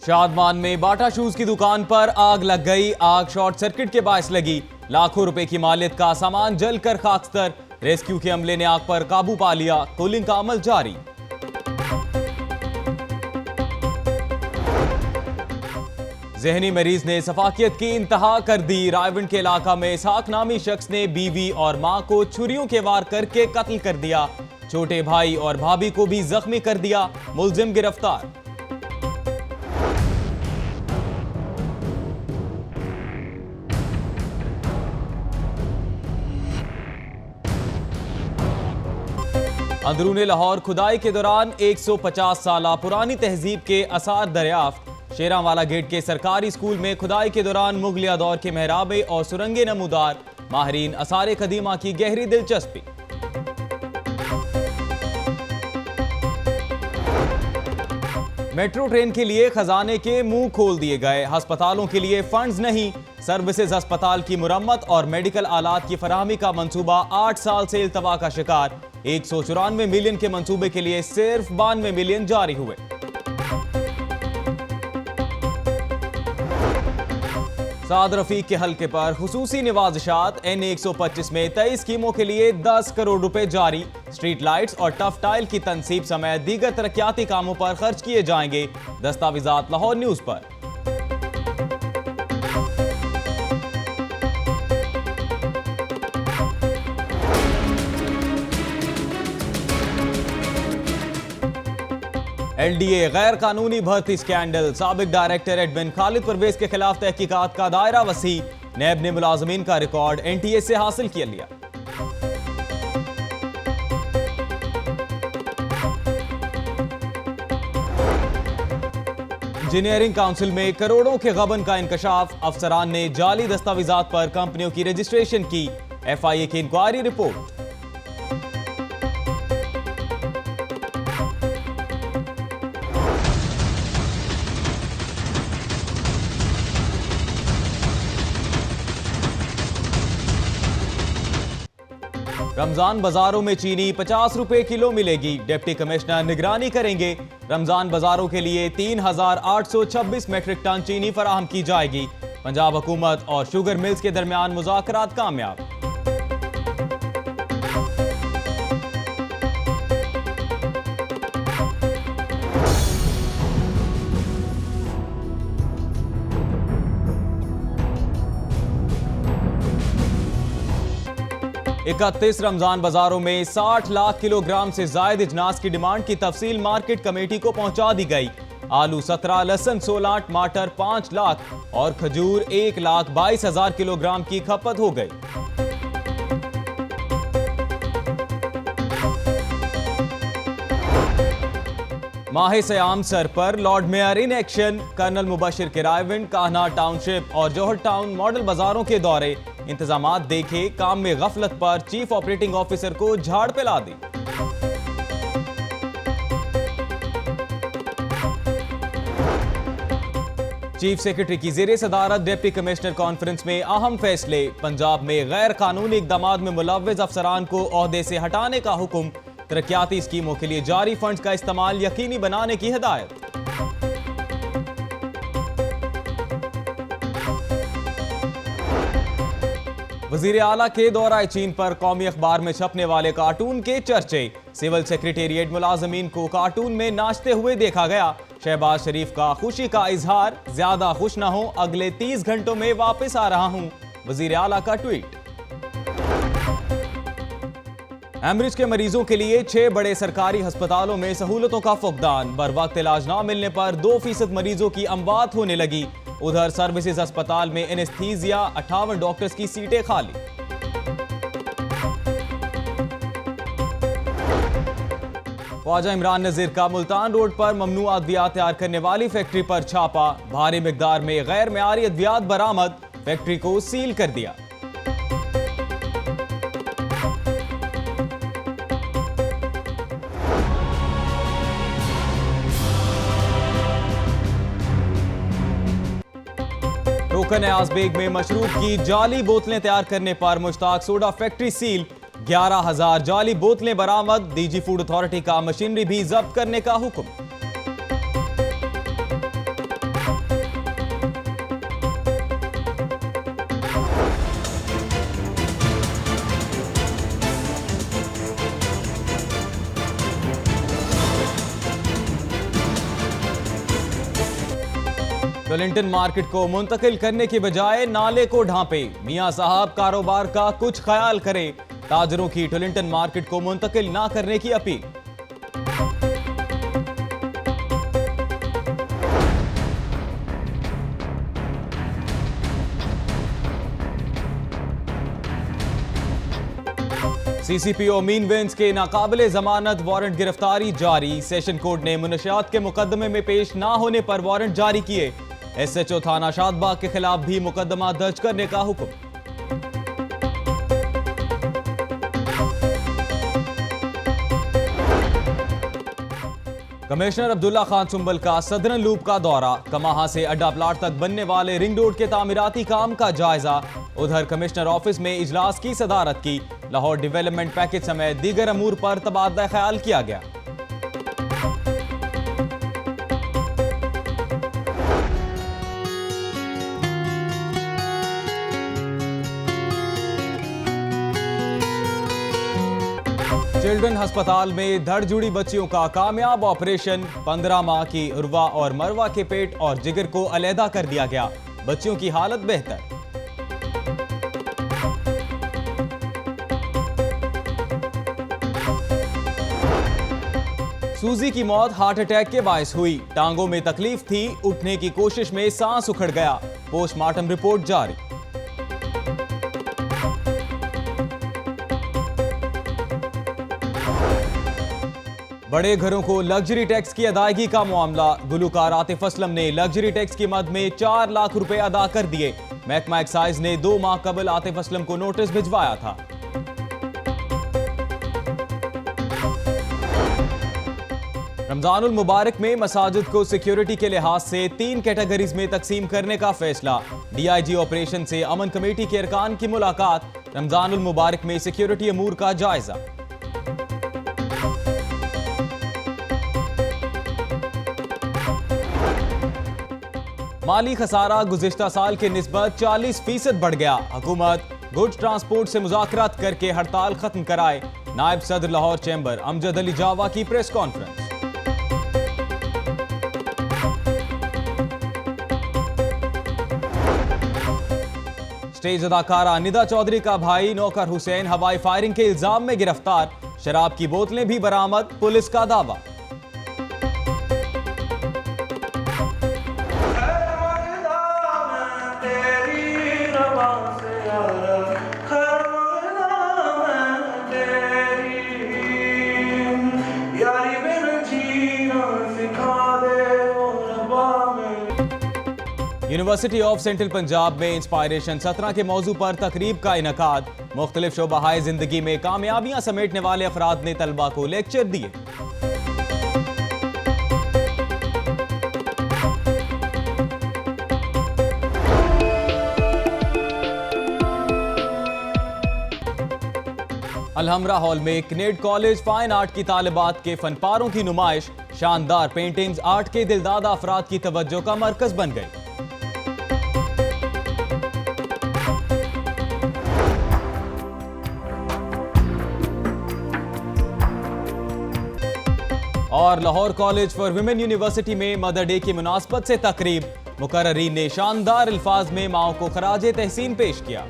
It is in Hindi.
शादमान में बाटा शूज की दुकान पर आग लग गई। आग शॉर्ट सर्किट के बायस लगी। लाखों रुपए की मालियत का सामान जलकर खाकस्तर। रेस्क्यू के अमले ने आग पर काबू पा लिया। कूलिंग का अमल जारी। जहनी मरीज ने सफाकियत की इंतहा कर दी। रायविंड के इलाका में इसहाक नामी शख्स ने बीवी और मां को छुरियों के वार करके कत्ल कर दिया। छोटे भाई और भाभी को भी जख्मी कर दिया। मुलजिम गिरफ्तार। अंदरूनी लाहौर खुदाई के दौरान 150 साल पुरानी तहजीब के आसार दरियाफ्त। शेरांवाला गेट के सरकारी स्कूल में खुदाई के दौरान मुगलिया दौर के मेहराबे और सुरंगे नमूदार। माहिरीन आसार कदीमा की गहरी दिलचस्पी। मेट्रो ट्रेन के लिए खजाने के मुंह खोल दिए गए। अस्पतालों के लिए फंड्स नहीं। सर्विसेज अस्पताल की मुरम्मत और मेडिकल आलात की फराहमी का मंसूबा 8 साल से इल्तवा का शिकार। 194 मिलियन के मंसूबे के लिए सिर्फ 92 मिलियन जारी हुए। साद रफीक के हल्के पर खुसूसी निवाजिशात। NA 125 में 23 स्कीमों के लिए 10 करोड़ रुपए जारी। स्ट्रीट लाइट्स और टफ टाइल की तनसीब समेत दीगर तरक्याती कामों पर खर्च किए जाएंगे। दस्तावेजात लाहौर न्यूज पर। LDA गैर कानूनी भर्ती स्कैंडल। साबिक डायरेक्टर एडमिन खालिद परवेज के खिलाफ तहकीकात का दायरा वसी। नैब ने मुलाजमीन का रिकॉर्ड NTA से हासिल किया लिया। इंजीनियरिंग काउंसिल में करोड़ों के गबन का इंकशाफ। अफसरान ने जाली दस्तावेजात पर कंपनियों की रजिस्ट्रेशन की। FIA की इंक्वायरी रिपोर्ट। रमजान बाजारों में चीनी 50 रुपए किलो मिलेगी। डिप्टी कमिश्नर निगरानी करेंगे। रमजान बाजारों के लिए 3826 मेट्रिक टन चीनी फराहम की जाएगी। पंजाब हुकूमत और शुगर मिल्स के दरमियान मुज़ाकरात कामयाब। इकतीस रमजान बाजारों में 60 लाख किलोग्राम से जायद इजनास की डिमांड की तफसील मार्केट कमेटी को पहुंचा दी गई। आलू 17, लहसुन 16, टमाटर 5 लाख और खजूर 1,22,000 किलोग्राम की खपत हो गई। माह सयाम सर पर lord mayor in action. Colonel Mubashir के रायविंड, कान्हा टाउनशिप और जौहर टाउन मॉडल बाजारों के दौरे। इंतजामात देखे, काम में गफलत पर चीफ ऑपरेटिंग ऑफिसर को झाड़ पे ला दी। चीफ सेक्रेटरी की ज़ेरे सदारत डिप्टी कमिश्नर कॉन्फ्रेंस में अहम फैसले। पंजाब में गैर कानूनी इक़दामात में मुलव्वज़ अफसरान को ओहदे से हटाने का हुक्म। तरक्याती स्कीमों के लिए जारी फंड्स का इस्तेमाल यकीनी बनाने की हिदायत। वजीर आला के दौरा चीन पर कौमी अखबार में छपने वाले कार्टून के चर्चे। सिविल सेक्रेटेरिएट मुलाजमीन को कार्टून में नाचते हुए देखा गया। शहबाज शरीफ का खुशी का इजहार। ज्यादा खुश न हो, अगले 30 घंटों में वापस आ रहा हूं। वजीर आला का ट्वीट। एमरिज के मरीजों के लिए 6 बड़े सरकारी अस्पतालों में सहूलतों का फुकदान। बर वक्त इलाज न मिलने पर 2% मरीजों की अमवात होने लगी। उधर सर्विसेज अस्पताल में एनेस्थीसिया 58 डॉक्टर्स की सीटें खाली। ख्वाजा इमरान नजीर का मुल्तान रोड पर ममनू अद्वियात तैयार करने वाली फैक्ट्री पर छापा। भारी मिकदार में गैर मेयारी अद्वियात बरामद। फैक्ट्री को सील कर दिया। रोकन आजबेग में मशरूब की जाली बोतलें तैयार करने पर मुश्ताक सोडा फैक्ट्री सील। 11,000 जाली बोतलें बरामद। DG फूड अथॉरिटी का मशीनरी भी जब्त करने का हुक्म। टोलिंटन मार्केट को मुंतकिल करने की बजाय नाले को ढांपे, मियां साहब कारोबार का कुछ ख्याल करें। ताजरों की टोलिंटन मार्केट को मुंतकिल ना करने की अपील। सीसीपीओ मीन विंस के नाकाबिले जमानत वारंट गिरफ्तारी जारी। सेशन कोर्ट ने मुनशियात के मुकदमे में पेश ना होने पर वारंट जारी किए। एसएचओ थाना शादबाग के खिलाफ भी मुकदमा दर्ज करने का हुक्म। कमिश्नर अब्दुल्ला खान सुंबल का सदरन लूप का दौरा। कमाहा से अड्डा प्लाट तक बनने वाले रिंग रोड के तामीराती काम का जायजा। उधर कमिश्नर ऑफिस में इजलास की सदारत की। लाहौर डेवलपमेंट पैकेज समेत दीगर अमूर पर तबादला ख्याल किया गया। चिल्ड्रन अस्पताल में धड़ जुड़ी बच्चियों का कामयाब ऑपरेशन। 15 माह की उर्वा और मरवा के पेट और जिगर को अलहदा कर दिया गया। बच्चियों की हालत बेहतर। सूजी की मौत हार्ट अटैक के बायस हुई। टांगों में तकलीफ थी, उठने की कोशिश में सांस उखड़ गया। पोस्टमार्टम रिपोर्ट जारी। बड़े घरों को लग्जरी टैक्स की अदायगी का मामला। गुलूकार आतिफ असलम ने लग्जरी टैक्स की मद में 4 लाख रुपए अदा कर दिए। महकमा एक्साइज ने 2 माह कबल आतिफ असलम को नोटिस भिजवाया था। रमजानुल मुबारक में मसाजिद को सिक्योरिटी के लिहाज से 3 कैटेगरीज में तकसीम करने का फैसला। डीआईजी ऑपरेशन से अमन कमेटी के अरकान की मुलाकात। रमजानुल मुबारक में सिक्योरिटी अमूर का जायजा। माली खसारा गुज़िश्ता साल के निस्बत 40% बढ़ गया। हुकूमत गुड्स ट्रांसपोर्ट से मुज़ाकरात करके हड़ताल खत्म कराए। नायब सदर लाहौर चैम्बर अमजद अली जावा की प्रेस कॉन्फ्रेंस। स्टेज अदाकारा निदा चौधरी का भाई नौकर हुसैन हवाई फायरिंग के इल्जाम में गिरफ्तार। शराब की बोतलें भी बरामद, पुलिस का दावा। यूनिवर्सिटी ऑफ सेंट्रल पंजाब में इंस्पायरेशन 17 के मौजू पर तकरीब का इनकाद। मुख्तलिफ शोबाहाए जिंदगी में कामयाबियां समेटने वाले अफराद ने तलबा को लेक्चर दिए। अलहमरा हॉल में कनेड कॉलेज फाइन आर्ट की तालिबात के फनपारों की नुमाइश। शानदार पेंटिंग्स आर्ट के दिलदादा अफराद की तवज्जो का मरकज बन गई। और Lahore college for women university में मदर डे की मुनासबत से तकरीब। मुकर्ररीन ने शानदार अल्फाज में माओ को खराजे तहसीन पेश किया।